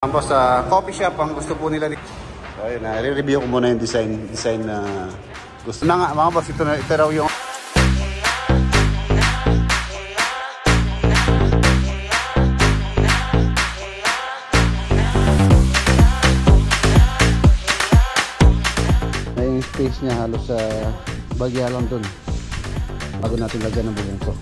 Tapos sa coffee shop ang gusto po nila. So, ayun, i-review ko muna yung design na gusto na nga mga boss. Ito raw yung yung space niya halos sa bagya lang dun bago natin lagyan ng bubong to.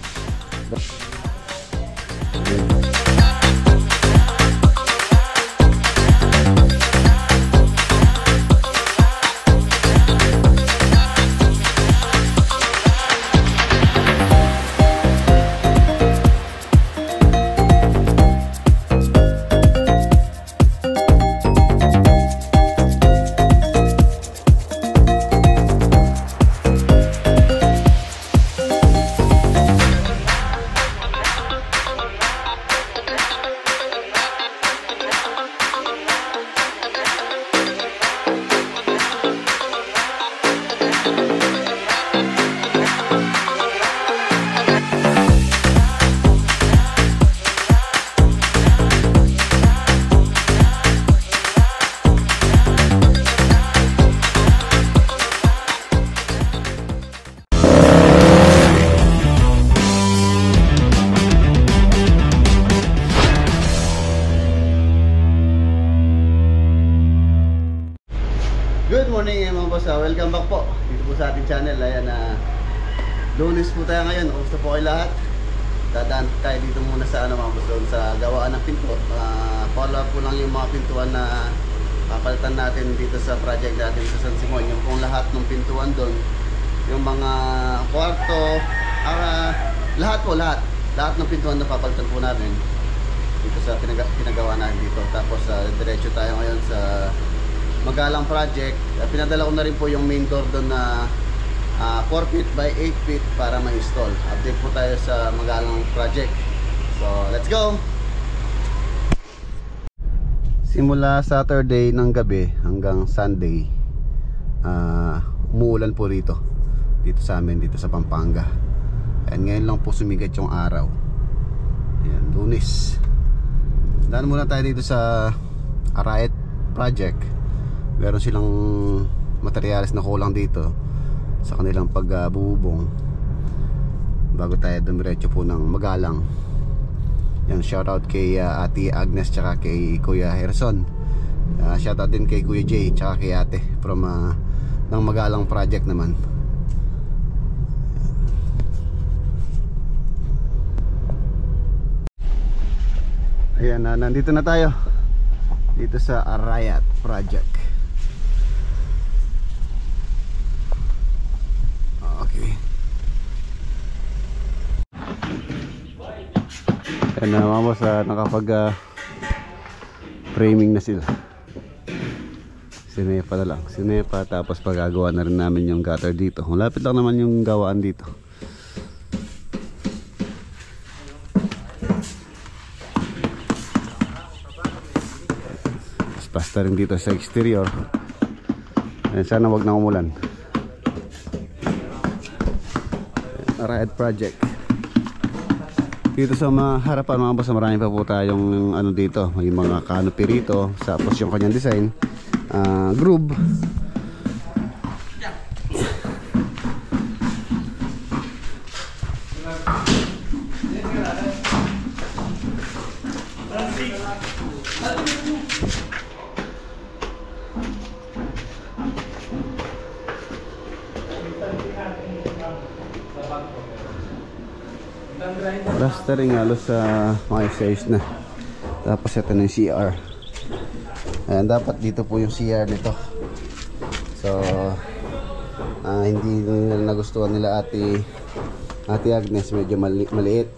Good morning mga boss, welcome back po dito po sa ating channel. Ayan na Lunes po tayo ngayon. Gusto po kayo lahat. Dadaan tayo dito muna sa mga boss, doon sa gawaan ng pinto. Follow up po lang yung mga pintuan na papalitan natin dito sa project natin sa San Simon. Yung pong lahat ng pintuan doon, yung mga kwarto, lahat ng pintuan na papalitan po natin dito sa pinagawa natin dito. Tapos diretso tayo ngayon sa Magalang project. Pinadala ko na rin po yung main door doon na 4 feet by 8 feet para ma-install. Update po tayo sa Magalang project. So let's go! Simula Saturday ng gabi hanggang Sunday, umuulan po dito sa amin, dito sa Pampanga. And ngayon lang po sumigat yung araw. Ayan, Lunes. Daan muna tayo dito sa Arayat project. Meron silang materyales na kulang dito sa kanilang pagbubong bago tayo dumiretso po ng Magalang. Yan, shoutout kay Ate Agnes tsaka kay Kuya Harrison. Shoutout din kay Kuya Jay tsaka kay Ate from ng Magalang project naman. Ayan, nandito na tayo dito sa Arayat project. Okay. Ayan na mga boss, nakapag framing na sila. Sinepa na lang. Sinepa, tapos pagagawa na rin namin yung gutter dito. Malapit lang naman yung gawaan dito. Basta rin dito sa exterior. Ayan, sana wag na umulan. Arayat project. Dito sa harapan mga boss, marami pa po tayong ano dito. May mga canopy rito. Tapos yung kanyang design, groove. Plastering halos sa mga size na. Tapos ito na yung CR. Ayan, dapat dito po yung CR nito. So hindi nila nagustuhan nila Ate Agnes, medyo maliit.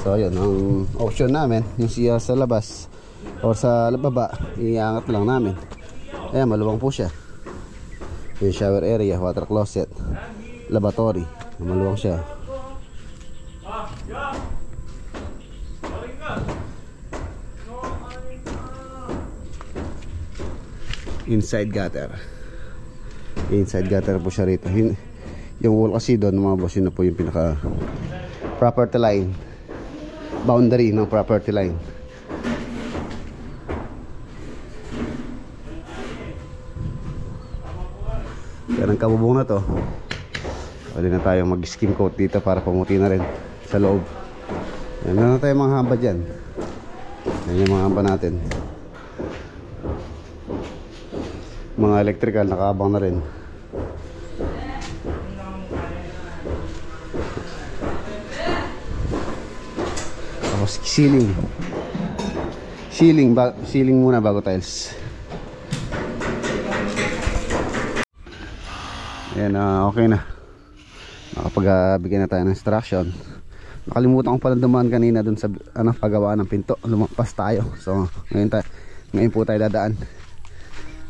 So yun, ang option namin yung CR sa labas o sa baba, iangat lang namin. Ayan, maluwang po siya. Yung shower area, water closet, lavatory, maluwang siya. Inside gutter po siya rito. Yung wall kasi doon mga boss, yun na po yung pinaka property line, boundary ng property line. Yan ang kabubong na to. Pwede na tayong mag skim coat dito para pumuti na rin sa loob. Yan na tayo mga hamba dyan. Yan yung mga hamba natin. Mga electrical nakaabang na rin. Tapos ceiling. Ceiling muna bago tiles. Ayan, okay na. Nakapagbigay na tayo ng instruction. Nakalimutan ko pala dumaan kanina dun sa paggawaan ng pinto. Lumampas tayo. So ngayon po tayo dadaan.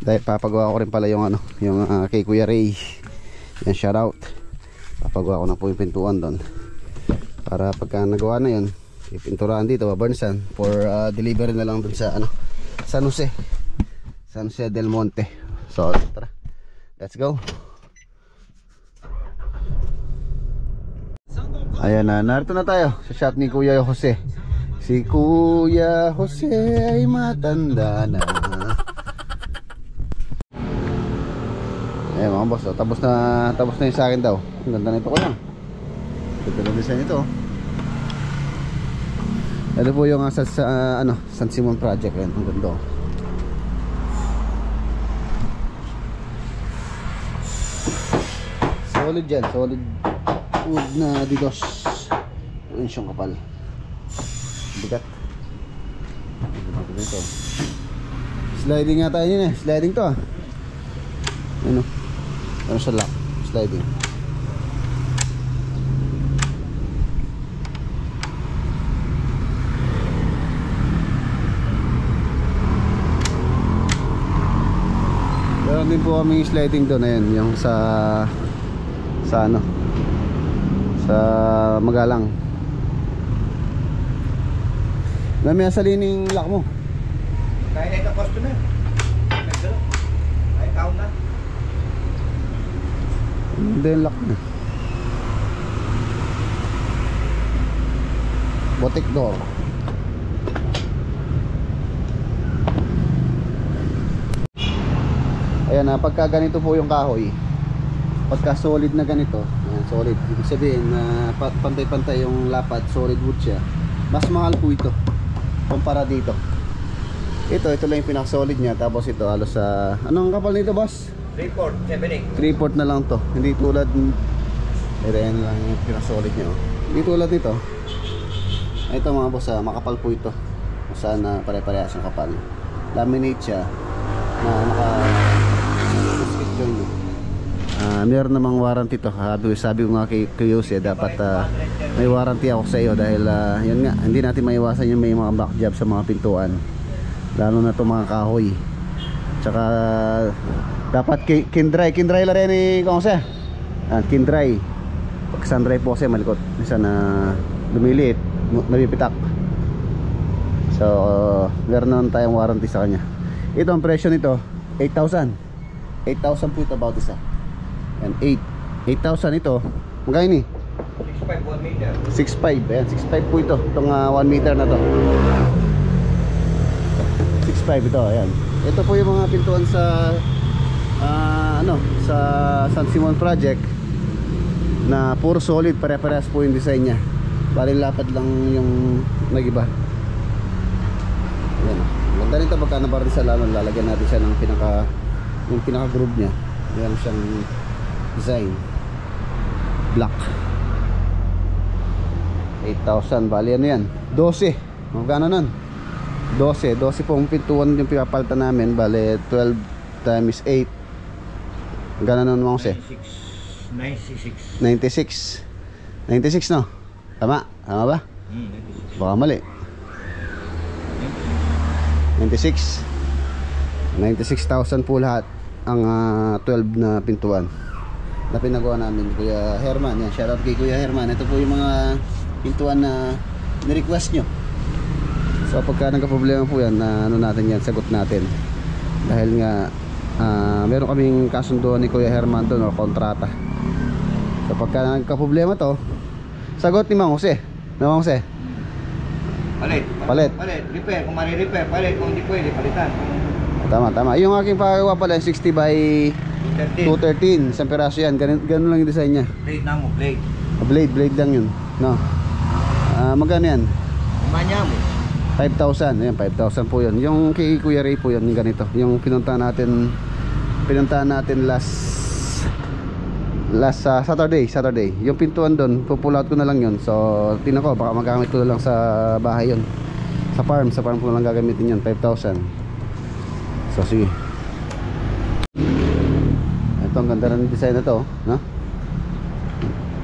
Dahil papagawa ko rin pala yung kay Kuya Ray. Yan, shout out. Papagawa ko na po yung pintuan doon. Para pagka nagawa na yun, ipinturahan dito, baburnsan for delivery na lang dun sa San Jose del Monte. So tara, let's go. Ayan na, narito na tayo sa shop ni Kuya Jose. Si Kuya Jose ay matanda na. Ayan mga boss, tapos na yung sa akin daw. Ang ganda na ito ko lang. Ito na design ito. Ito po yung San Simon project. Ayan, ang ganda. Solid yan, solid wood na digos. Yun siyang kapal. Bigat. Ito. Sliding nga tayo yun eh. Sliding to ah. Ano? Ano sa lock? Sliding. Meron din po kaming sliding doon. Ayan, yung sa Magalang. Dami asalining lock mo. Kaya na ito customer. Ay taon na. Hindi yung lock na. Botic door. Ayan, pagka ganito po yung kahoy, pagka solid na ganito, ayan, solid, ibig sabihin na pantay-pantay yung lapad, solid wood siya, mas mahal po ito kumpara dito. Ito lang yung pinaka-solid niya. Tapos ito halos sa anong kapal nito boss? 3/4, 3/4 na lang to. Hindi tulad ayan lang yung pinaka-solid niya oh. Hindi tulad nito. Ito mga boss, makapal po ito. Saan na pare-parehas ang kapal. Laminate siya na naka-stick joint. Meron namang warranty to. Sabi ko nga kay Yose, dapat may warranty ako sa iyo dahil yun nga, hindi natin maiwasan yung may mga back job sa mga pintuan, lalo na itong mga kahoy. Tsaka dapat kindry la rin ni Kongse. Kindry. Pag sandry po kasi malikot, minsan na lumiliit, nabipitak. So meron naman tayong warranty sa kanya. Ito ang presyo nito 8,000 po ito about isa. Yan, 8,000 ito. Magkano ni? 6.5 1 meter. 6.5. Ayan, 6.5 po ito. Itong 1 meter na to. 6.5 ito. Ayan. Ito po yung mga pintuan sa sa San Simon project na puro solid, pare-parehas po yung design niya. Bali lapad lang yung nagiba. Ayan. Ganda nito pagka nabarin sa laman, lalagyan natin siya ng pinaka groove niya. Ayan siyang design black. 8,000 bali ano yan, 12. Magkano nun? 12 pong pintuan yung pinapalitan namin. Bali 12 times 8, magkano nun mga kasi? 96 no? Tama ba? 96. Baka mali. 96,000 po lahat ang 12 na pintuan na pinagawa namin Kuya Herman. Yan, shoutout kay Kuya Herman. Ito po yung mga pintuan na ni-request nyo. So pagka nagka-problema po yan, natin yan, sagot natin. Dahil nga meron kaming kasunduan ni Kuya Herman doon, o kontrata. So pagka nagka-problema to, sagot ni Mang Jose. Mang Jose, palit, Repair, kung mali-repair, palit. Kung hindi pwede, palitan. Tama. Yung aking pagagawa pala 60 by 213. 213. Isang piraso yan. Ganun lang yung design niya. Blade na mo, blade. Blade lang yun. No. Magkano yan? Manya mo. 5,000. Ayan, 5,000 po yun. Yung kay Kuya Ray po yun, yung ganito. Yung pinuntahan natin last Saturday. Yung pintuan doon, pupull out ko na lang yun. So, tingnan ko, baka magamit ko na lang sa bahay yun. Sa farm ko na lang gagamitin yun. 5,000. So, sige. Ito, ang ganda ng design na to, no?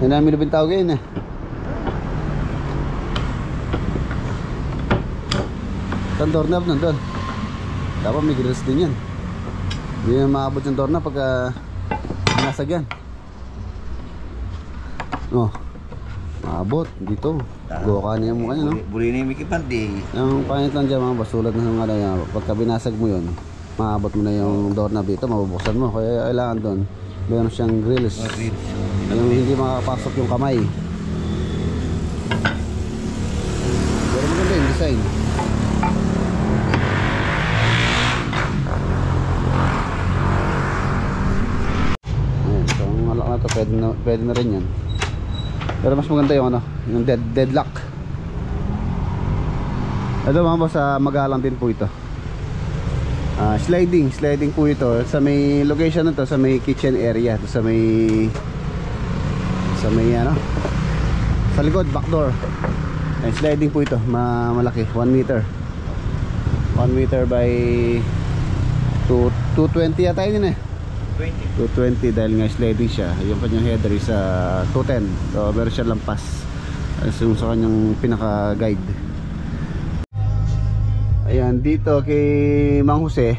Yan namin lubin tawag yun, eh. Ang doorknob nandun. Dapat may grills din yan. Hindi na maabot yung doorknob pagka nasag yan. Oh, maabot dito. Goka niya mukha niya, no? Buli na yung mikipandi. Yung pangit lang dyan mga basulat na yung ano yan. Pagka binasag mo yun, maabot mo na yung doorknob dito, mabubuksan mo. Kaya kailangan doon meron siyang grills. Yung hindi makakapasok yung kamay. Pero maganda yung design. To, pwede na rin yan. Pero mas maganda yung ano, yung deadlock. Ito mga boss, magalang din po ito. Sliding po ito sa may location na to, sa may kitchen area, to sa may ano, sa likod, back door. Sliding po ito, malaki, 1 meter. 1 meter by 220 yata yun eh. 220 dahil nga sliding siya. Yung kanyang header is 210. So meron siya lampas yung sa kanyang pinaka guide. Ayan, dito kay Mang Jose,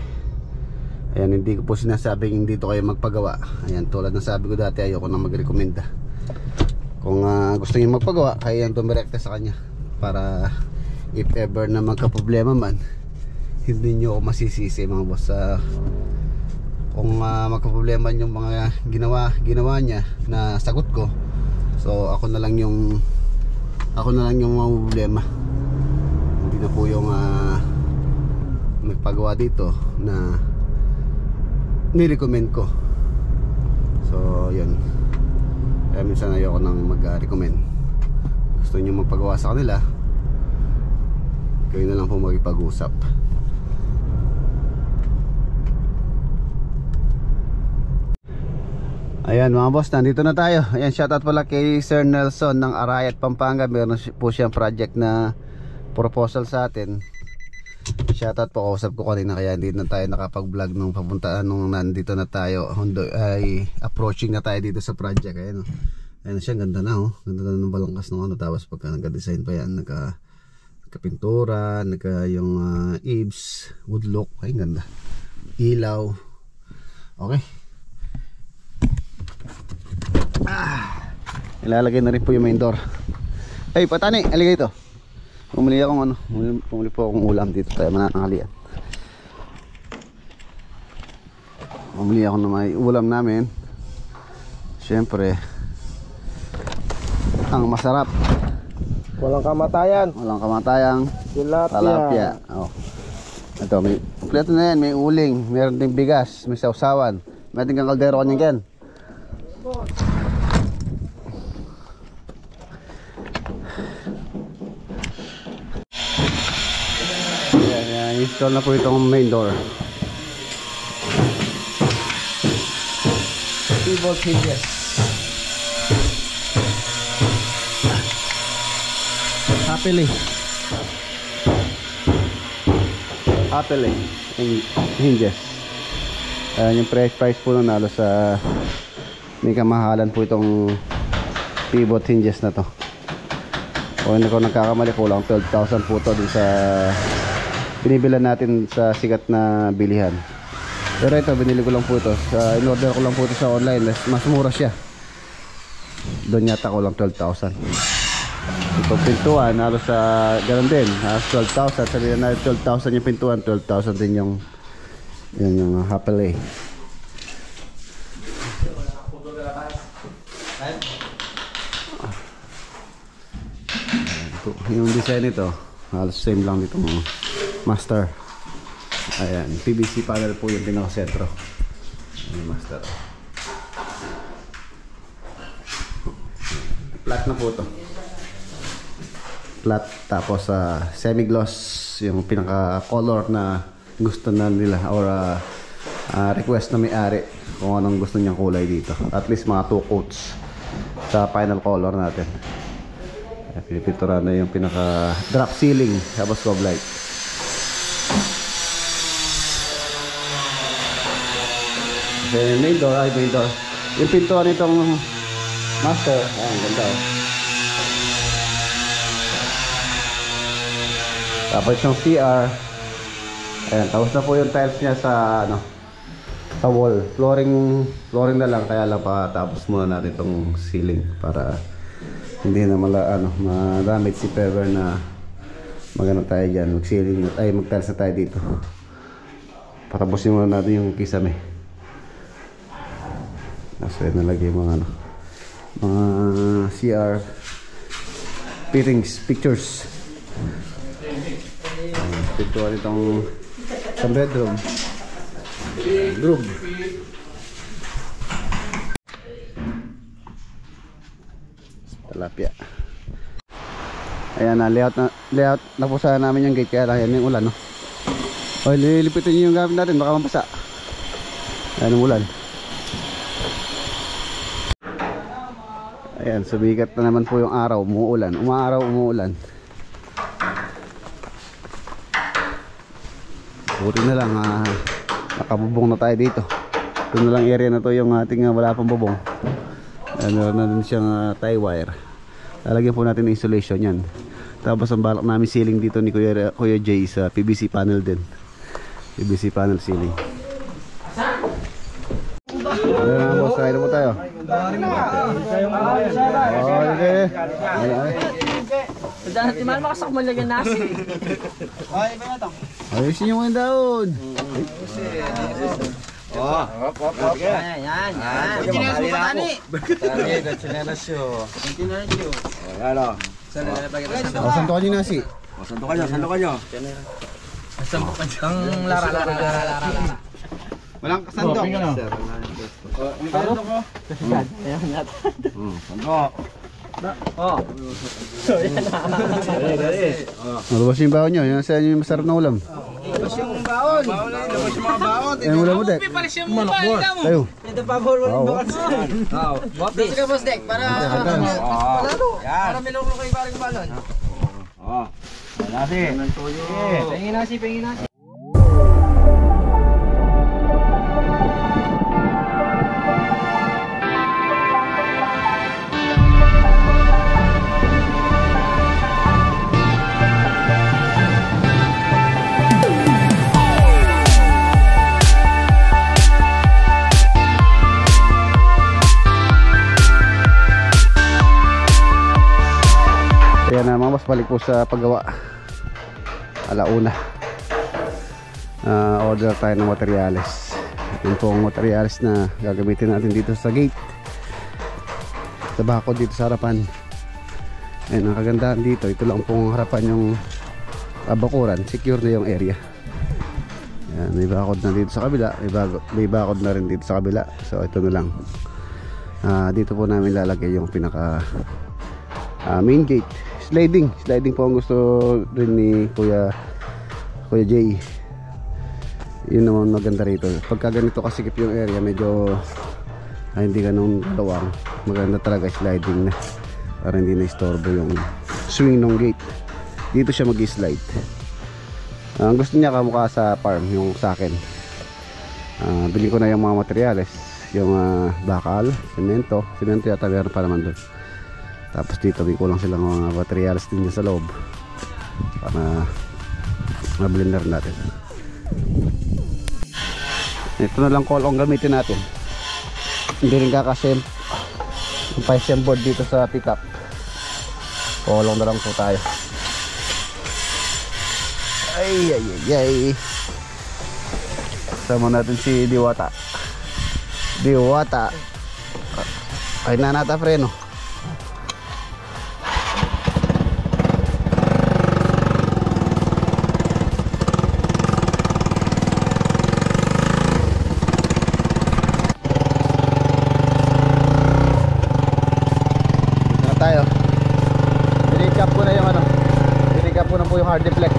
ayan, hindi ko po sinasabing dito kayo magpagawa. Ayan, tulad ng sabi ko dati, ayoko nang mag-recommenda. Kung gusto niyo magpagawa, kaya yan dumirekta sa kanya. Para if ever na magka-problema man, hindi nyo ako masisisi mga boss. Kung magka-problema yung mga ginawa niya na sagot ko, so ako na lang yung problema. Hindi na po yung nagpagawa dito na nirecommend ko. So yun, kaya minsan ayoko nang mag-recommend. Gusto niyo magpagawa sa kanila, kayo na lang po magipag-usap. Ayan mga boss, nandito na tayo. Ayan, shoutout pala kay Sir Nelson ng Arayat, Pampanga. Meron po siyang project na proposal sa atin. Shoutout po, kausap ko kanina, kaya hindi na tayo nakapag-vlog nung papuntaan nung nandito na tayo. Ay approaching na tayo dito sa project. Ayan, ayan siya, ganda na oh. Ganda na ng balangkas ng ano. Tapos pagka nagka-design pa yan, nagka-pintura, yung eaves, wood look. Ay ganda. Ilaw. Okay. Ilalagay na rin po yung main door. Ay patani, aligay ito. Pumili po akong ulam dito tayo mananghalian. Pumili ako ng may ulam namin. Siyempre ang masarap, Walang kamatayan. Tilapia. Oh. Ito, may kompleto na yan. May uling, meron ding bigas, may sausawan, may ating kaldero kanyang ken. Install na po itong main door. Keyboard hinges. Happily hinges. Yung price po nung nalo sa may kamahalan po itong pivot hinges na to. O hindi ko nagkakamali, po lang 12,000 po to din sa binibilan natin sa sikat na bilihan. Pero ito, binili ko lang po ito, in-order ko lang po ito sa online. Mas mura siya. Doon yata ko lang 12,000. Ito pintuan, halos sa ganun din, halos 12,000. Sabihin na 12,000 yung pintuan, 12,000 din yung Happily. Yung design nito halos same lang dito mga master. Ayan, PVC panel po yung pinaka-sentro. Yung master. Flat na po to. Flat, tapos semi-gloss yung pinaka color na gusto na nila or request na may-ari kung anong gusto niyang kulay dito. At least mga 2 coats sa final color natin. Pinipintura na yung pinaka drop ceiling tapos cob light. Okay, main door, main door. Yung pintuan nitong master, ang ganda oh. Tapos yung CR. Ayan, tapos na po yung tiles niya sa sa wall. Flooring na lang, kaya lang pa tapos muna natin itong ceiling para hindi na ma-damage si Pever na magano tayo dyan, mag-ceiling ay mag-tiles na tayo dito. Patapusin muna natin yung kisame. Tapos nalagay mga mga CR fittings, pictures. Pintuan itong sa bedroom. Room. Talapia. Ayan na, layout na po sana namin yung gate, kaya lang yan yung ulan, no? O, lilipitin nyo yung gamit natin, baka mapasa. Ayan yung ulan. Ayan, sumikat na naman po yung araw, umuulan, umaaraw, umuulan. Buti na lang, nakabubong na tayo dito. Ito na lang area na to yung ating wala pang bubong. Meron na din siyang tie wire. Lalagyan po natin ng insulation yan. Tapos ang balak namin ceiling dito ni Kuya Jay sa PVC panel din. PVC panel ceiling. Ano na boss, kain na po tayo. Okay. Dahil naman makasakmal lang yung nasi. Ayusin nyo mga daon. Yan. Chinelas mo pa tani. Chinelas yun. Santo ka nyo nasi. Santo ka nyo. Ang lara. Walang kasandok. Malabas yung baon nyo. Yan sa inyo yung masarap na ulam. Labas yung baon. Labas yung mga baon. Yan ulam mo, Dek. Tayo. Ito pa bol mo. Botis. Sige boss Dek para minulo kay paring balon. Nasi. Pengin nasi. Ayan na mga boss, balik po sa paggawa. Alauna. Order tayo ng materyales. Yun po ang materyales na gagamitin natin dito sa gate. Sa bakod dito sa harapan. Ayan, ang kagandahan dito, ito lang pong harapan yung bakuran. Secure na yung area. Ayan, may bakod na dito sa kabila. May bakod na rin dito sa kabila. So ito na lang. Dito po namin lalagay yung pinaka main gate. Sliding po ang gusto rin ni Kuya Jay. Yun naman maganda rito. Pagka ganito kasikip yung area, medyo hindi ganun kawang. Maganda talaga sliding na para hindi na istorbo yung swing ng gate. Dito siya mag-slide. Ang gusto niya kamukha sa farm, yung sa akin. Bilhin ko na yung mga materyales, yung bakal, semento yata meron pa naman doon. Tapos dito may kulang silang mga materials din sa loob para ma-blender natin. Ito na lang kolong gamitin natin. Hindi rin kakasem yung pa-sem board dito sa pickup. Kolong na lang po tayo. Ay. Sama natin si Diwata. Ay nanata freno. po yung hard deflex.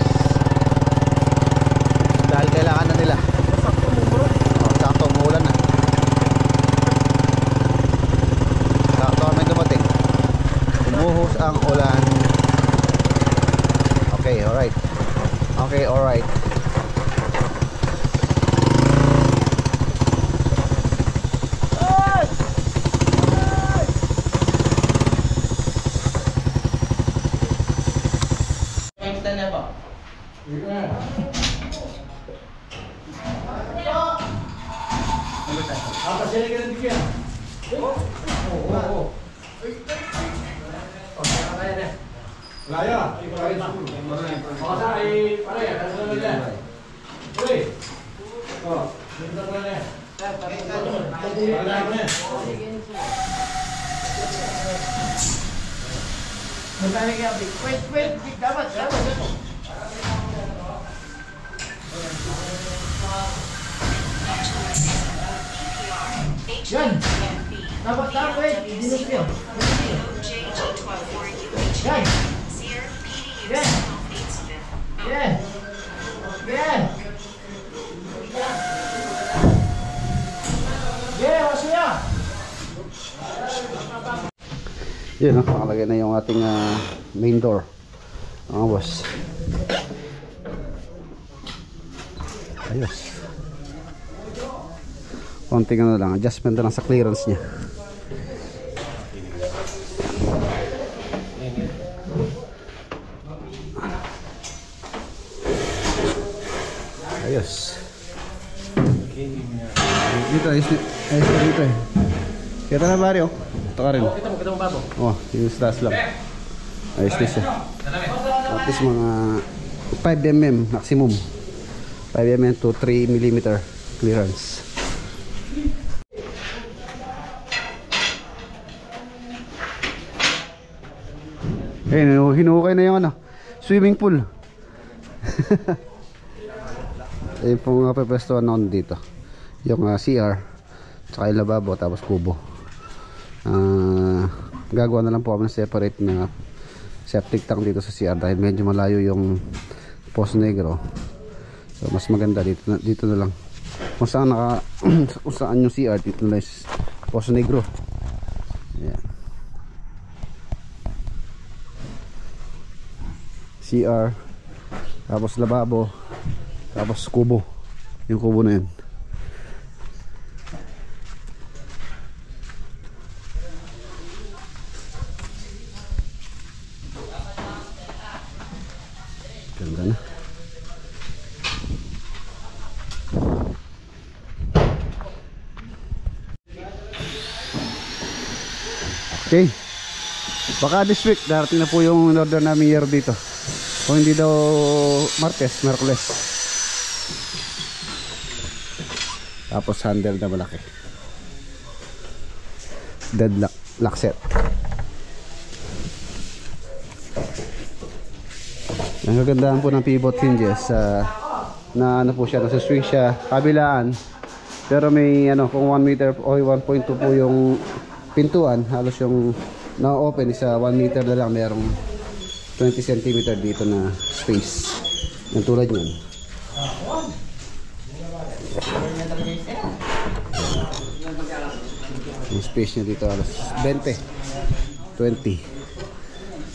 Dahil kailangan na nila. Sakto umuulan na. Sakto kami dumating. Umuhos ang ulan. Okay, alright. Okay, alright. Yan! Dapat dapat! Dinis nyo! Yan! Yan! Yan! Yan! Yan! Masaya! Yun, nakalagay na yung ating main door. Mga boss. Ayos. Konting ano lang, adjustment na lang sa clearance niya. Ayos. Dito, ayos dito eh. Kita na Mario. Ito ka rin. Kita mo babo. Oh, yung stars lang. Ayos din siya. At least mga 5mm maximum. 5mm to 3mm clearance. Hinukay na yung ano, swimming pool. Ayun pong pepestuhan natin dito. Yung CR, tsaka yung lababo, tapos kubo. Gagawa na lang po kami ng separate na septic tank dito sa CR dahil medyo malayo yung Poso Negro. So mas maganda dito na lang. Kung saan kung saan yung CR, dito na lang Poso Negro. Ayan. CR, tapos lababo, tapos kubo. Yung kubo na yun. Ganda na. Okay, baka this week darating na po yung order namin year dito. Kung hindi daw Martes, Merkules. Tapos handle na malaki. Dead lock set. Ang kagandahan po ng pivot hinges na ano po siya, nasa swing siya kabilaan. Pero may ano, kung 1 meter o 1.2 po yung pintuan, halos yung na-open isa 1 meter na lang, merong 20 cm dito na space. Yung tulad yun. Yung space niya dito halos 20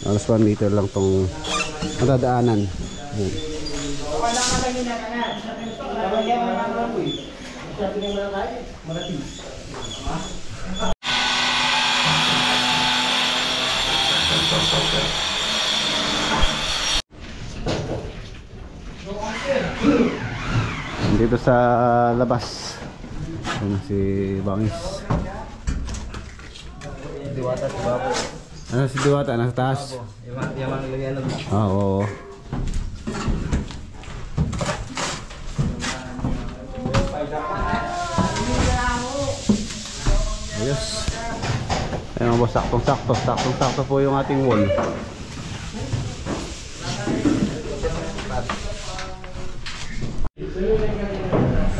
halos 1 meter lang tong matadaanan. Dito sa labas si Bangis. Diwata sa babo. Ano si Diwata? Nasa taas? Yaman lagyan lang. Oo. Ayos. Ayun po, saktong-sakto po yung ating wall.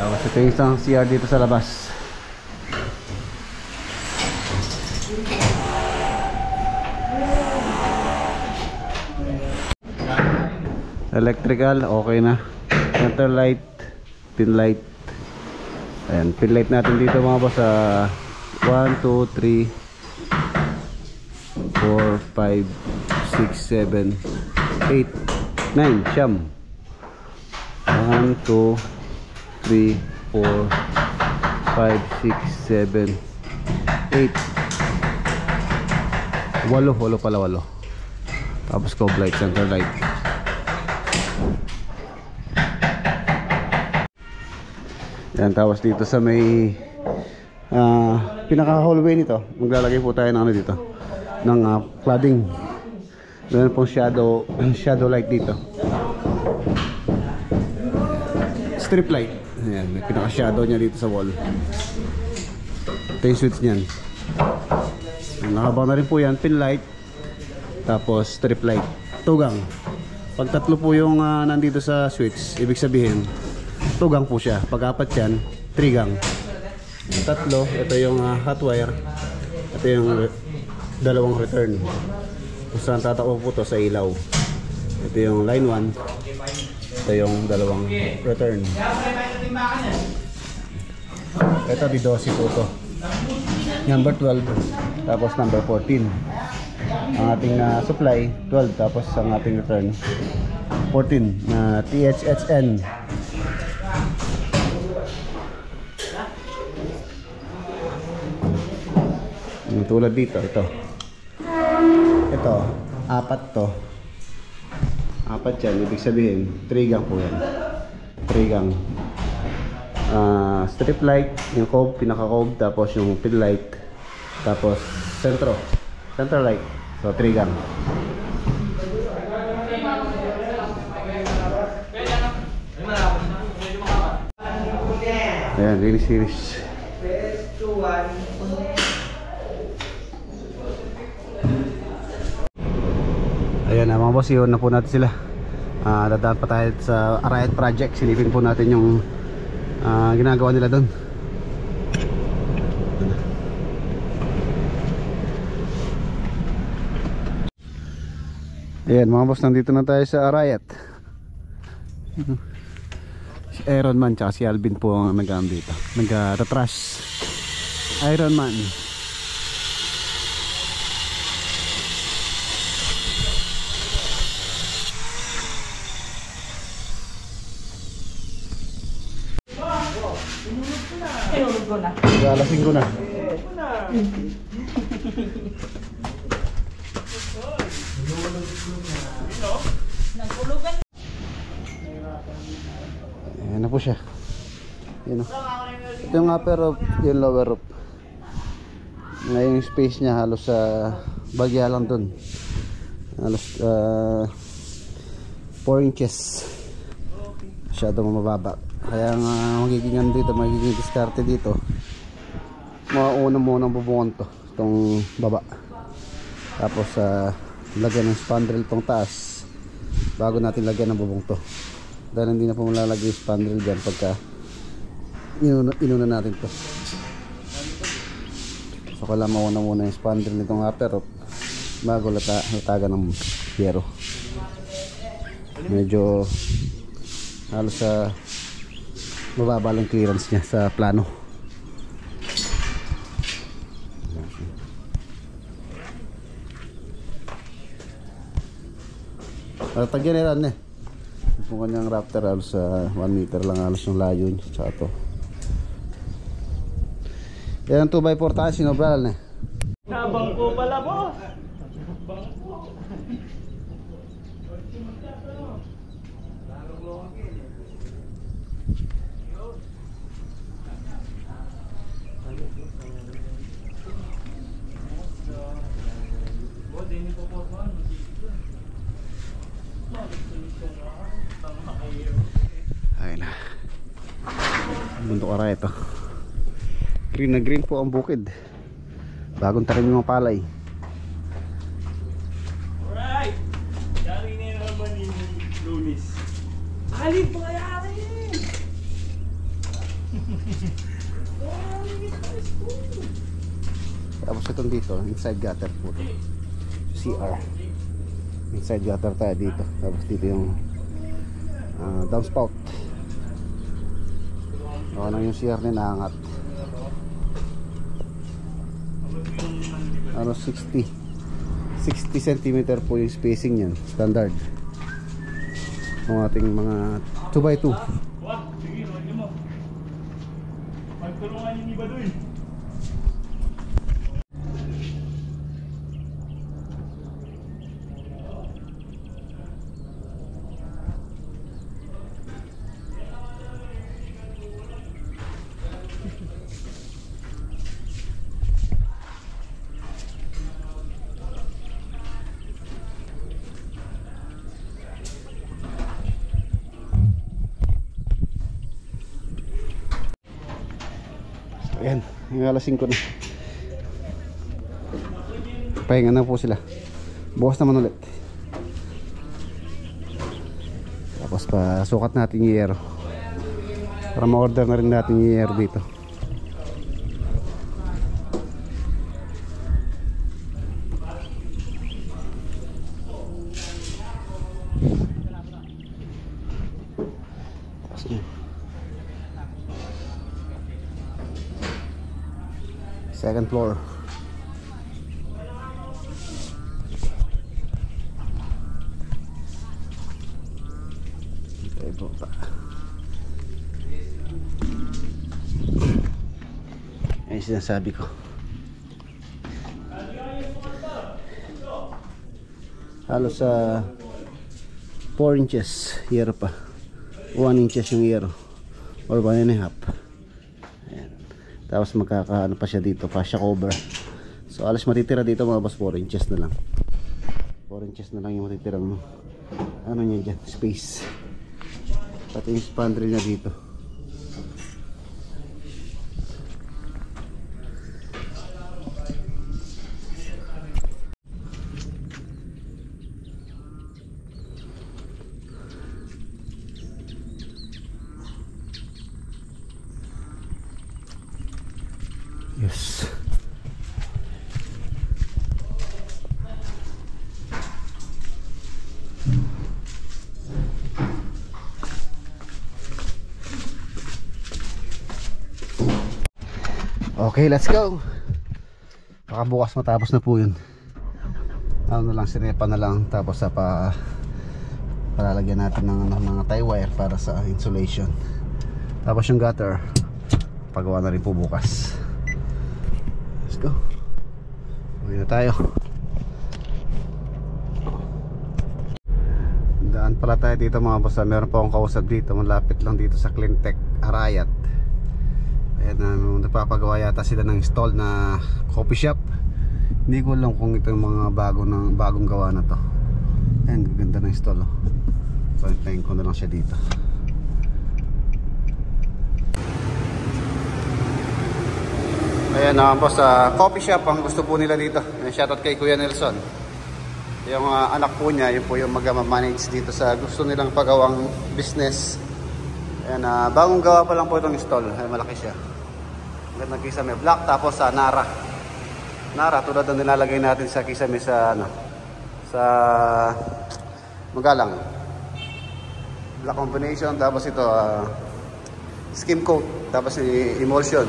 Tapos ito yung isang CR dito sa labas. electrical, okay na. Center light, pin light. Ayan, pin light natin dito mga boss sa 1, 2, 3 4, 5, 6, 7, 8, 9, siyam. 1, 2, 3, 4, 5, 6, 7, 8. Walo pala, walo. Tapos scope light, center light. Yan, tapos dito sa may pinaka hallway nito, maglalagay po tayo ng ano dito, ng cladding. Meron pong shadow light dito. Strip light. Ayan, may pinaka shadow nya dito sa wall. Ito yung switch nyan. Nakabaw na rin po yan, pin light. Tapos strip light, tugang. Pag tatlo po yung nandito sa switch, ibig sabihin tugang po siya. Pag apat yan, trigang. Tatlo, ito yung hot wire. Ito yung dalawang return. Kung saan tatakbo po to sa ilaw. Ito yung line 1. Ito yung dalawang return. Ito di 12 po to. Number 12. Tapos number 14. Ang ating supply 12, tapos ang ating return 14 na THHN. Yung tulad dito, ito apat to. Apat yan, ibig sabihin 3 gang po yan. 3 gang. Strip light, yung cob, pinaka cob, tapos yung pin light, tapos center light. So 3 gang. Ayan, release. Ayan na mga boss, yun na po natin sila. Dadaan pa tayo sa Arayat project. Silipin po natin yung ginagawa nila doon. Ayan mga boss, nandito na tayo sa Arayat. Si Iron Man tsaka si Alvin po ang nag-aambito, nag-trash. Iron Man. Alasing ko na. Ayan na po siya. Ayan o. Ito yung upper roof, yung lower roof. Ngayon yung space niya halos bagya lang dun. Halos 4 inches. Masyadong mababa. Kaya nga magiging dito, magiging diskarte dito. Mauna muna bubungon to, itong baba. Tapos lagyan ng spandrel tong taas bago natin lagyan ng bubong to. Dahil hindi na po malalagay yung spandrel dyan pagka inuna natin to. So kailangan mauna muna yung spandrel nitong upper roof bago latagan ng yero. Medyo halos mababa lang clearance niya sa plano. Tagyan nila yung kanyang Raptor halos 1 meter lang halos yung layo niya. Tsaka to yan ang 2x4 tayo sinobral Nabang ko pala boss. Ayun na, bundok aray ito. Green na green po ang bukid. Bagong tarim yung mga palay. Alright. Dari na naman yung Lunis. Alin pa kaya rin? Tapos itong dito, inside gutter po ito. CR. Inside gutter tayo dito. Tapos dito yung downspout. O ano yung CR niya naangat. Ano 60 cm po yung spacing niyan, standard. Ang ating mga 2x2. Wah, sige, lagyan mo. Magtulungan yung iba doon. Ayan, yung alas 5 na. Pahinga na po sila. Bukas naman ulit. Tapos pa sukat natin yung yero para ma-order na rin natin yung yero dito. Tapos yun. Second floor. Tayo po pa. Ayan sinasabi ko. Halos sa 4 inches yero pa. 1 inches yung yero. Or 1.5. Tapos magkakaano pa siya dito, fascia cover. So alas matitira dito mga boss, 4 inches na lang. 4 inches na lang yung matitirang ano niya dyan, space. Pati yung spandrel niya dito. Yes. Okay, let's go. Baka bukas matapos na po yun. Ano na lang, sinepa na lang. Tapos palalagyan natin ng mga tie wire para sa insulation. Tapos yung gutter pagawa na rin po bukas. Let's go. Uwi na tayo. Daan pala tayo dito mga boss. Meron pa akong kausap dito. Malapit lang dito sa Cleantech Arayat. Ayan, napapagawa yata sila ng install na coffee shop. Hindi ko alam kung ito yung mga bagong gawa na to. Ayan, gaganda ng install. So, hintayin ko na lang siya dito. Ayan boss, coffee shop ang gusto po nila dito. Shoutout kay Kuya Nelson. Yung anak po niya, yun po yung mag-manage dito sa gusto nilang pagawang business. Ayan, bagong gawa pa lang po itong stall. Ayan, malaki siya. Magandang kisame. Black, tapos Nara. Nara, tulad ng nilalagay natin sa kisame sa sa Magalang. Black combination, tapos ito skim coat, tapos emulsion.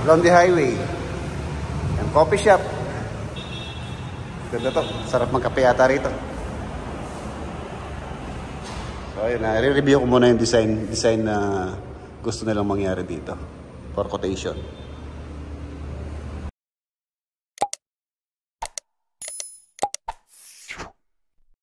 Along the highway. Yung coffee shop. Ganda to. Sarap magkape yata rito. So ayun, i-review ko muna yung design na gusto nilang mangyari dito for quotation.